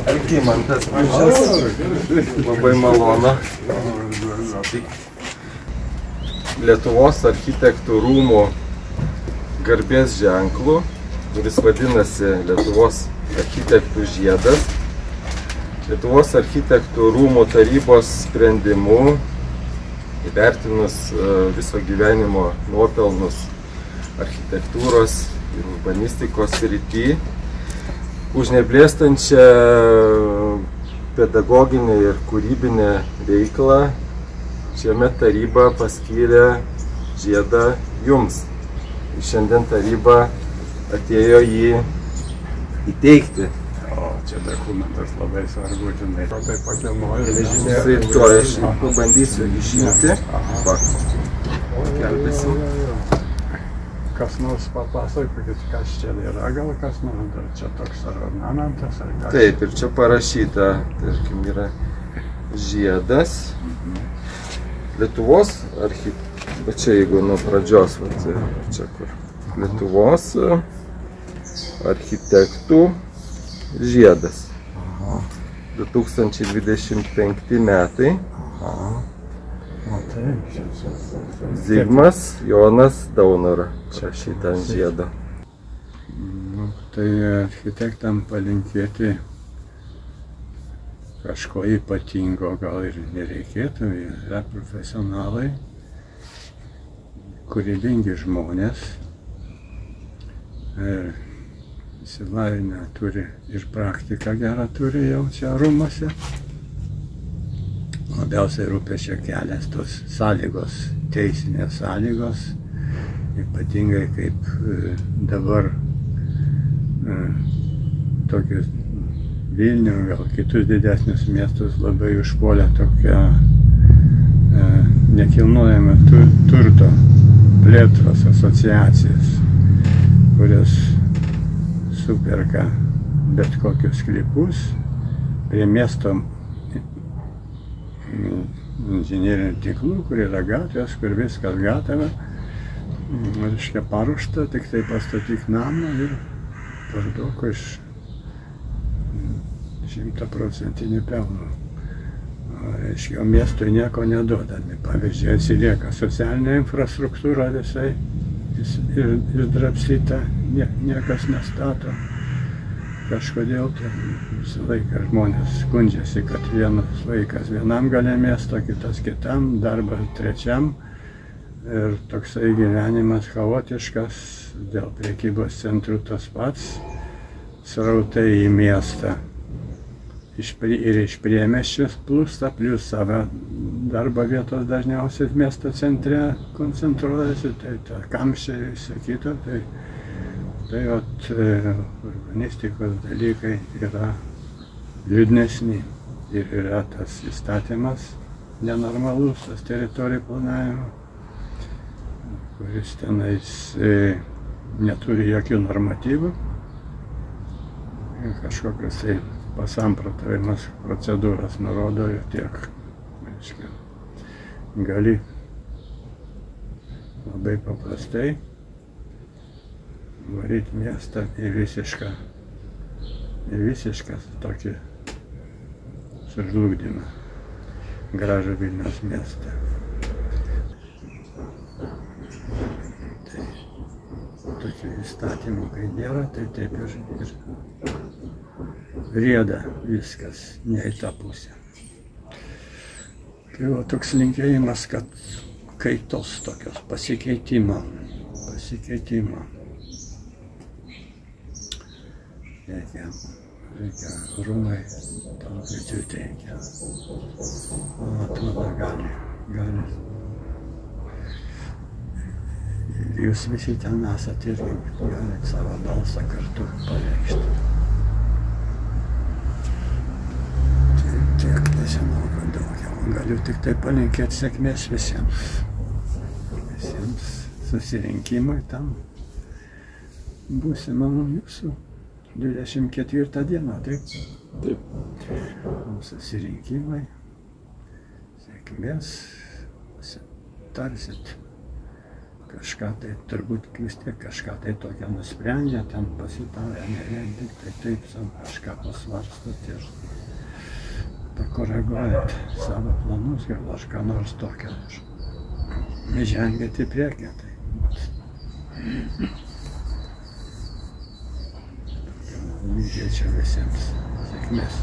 Algimantas Puižas, labai malonu. Lietuvos architektų rūmų garbės ženklų, kuris vadinasi Lietuvos architektų žiedas. Lietuvos architektų rūmų tarybos sprendimu, įvertinus viso gyvenimo nuopelnus architektūros ir urbanistikos srity, už neblėstančią pedagoginę ir kūrybinę veiklą šiemet taryba paskyrė žiedą jums. Ir šiandien taryba atėjo jį įteikti. O, čia dokumentas labai svarbu, žinai. O tai pakilnoju. Štai to aš pabandysiu išimti. Va, kelbėsim. Kas nors papasakokit, kas čia yra, gal kas nors, ar čia toks ornamentas, ar kas? Taip, ir čia parašyta, tarkim, yra žiedas. Lietuvos architektų, čia jeigu nuo pradžios, čia kur, Lietuvos architektų žiedas. 2025 metai. Zigmas Jonas Daunora šitą žiedą. Tai architektam palinkėti kažko ypatingo gal ir nereikėtų, yra profesionalai, kūrybingi žmonės, išsilavinę turi ir praktiką gerą turi jau čia rūmuose. Labiausiai rūpesčio kelias tos sąlygos, teisinės sąlygos, ypatingai kaip dabar tokius Vilnių, gal kitus didesnius miestus labai užpuolė tokia nekilnojamo turto plėtros asociacijas, kurios superka bet kokius sklypus prie miesto inžinierinių tinklų, kur yra gatvės, kur viskas gatava, reiškia paruošta, tik tai pastatyk namą ir parduok iš 100% pelno. Reiškia, miestui nieko neduodami. Pavyzdžiui, atsilieka socialinė infrastruktūra visai išdrapsyta, niekas nestato. Kažkodėl visą laiką žmonės skundžiasi, kad vienas vaikas vienam gale miesto, kitas kitam, darbas trečiam. Ir toksai gyvenimas chaotiškas, dėl prekybos centrų tas pats, srautai į miestą. Ir iš priemiesčius plūsta, plius savo darbo vietos dažniausiai miesto centre koncentruojasi, tai kamščiai visą kitą. Tai urbanistikos dalykai yra liūdnesni ir yra tas įstatymas nenormalus, tas teritorijų planavimo, kuris tenais neturi jokių normatyvų, kažkokios tai pasamprotavimas procedūras nurodo ir tiek. Gali labai paprastai varyti miestą į visišką tokį sužlugdymą gražų Vilniaus miestą. Tai tokių įstatymų, kai nėra, tai taip ir rieda viskas, ne į tą pusę. Tai va toks linkėjimas, kad kaitos tokios, pasikeitimo. Reikia rūmai tam greičiau teikia. Atrodo, gali. Jūs visi ten esate ir galite savo balsą kartu pareikšti. Tiek nežinau, kad daugiau. Galiu tik tai palinkėti sėkmės visiems susirinkimui tam būsimam jūsų 24 dieną, taip? Taip. Susirinkimai, sėkmės, tarsit, kažką tai turbūt vis tiek kažką tai tokią nusprendžia, ten pasitarę, ne tik tai taip savo kažką pasvarstot ir pakoreguojat savo planus, gal aš ką nors tokio žengiat į priekį. Linkėčiau visiems sėkmės.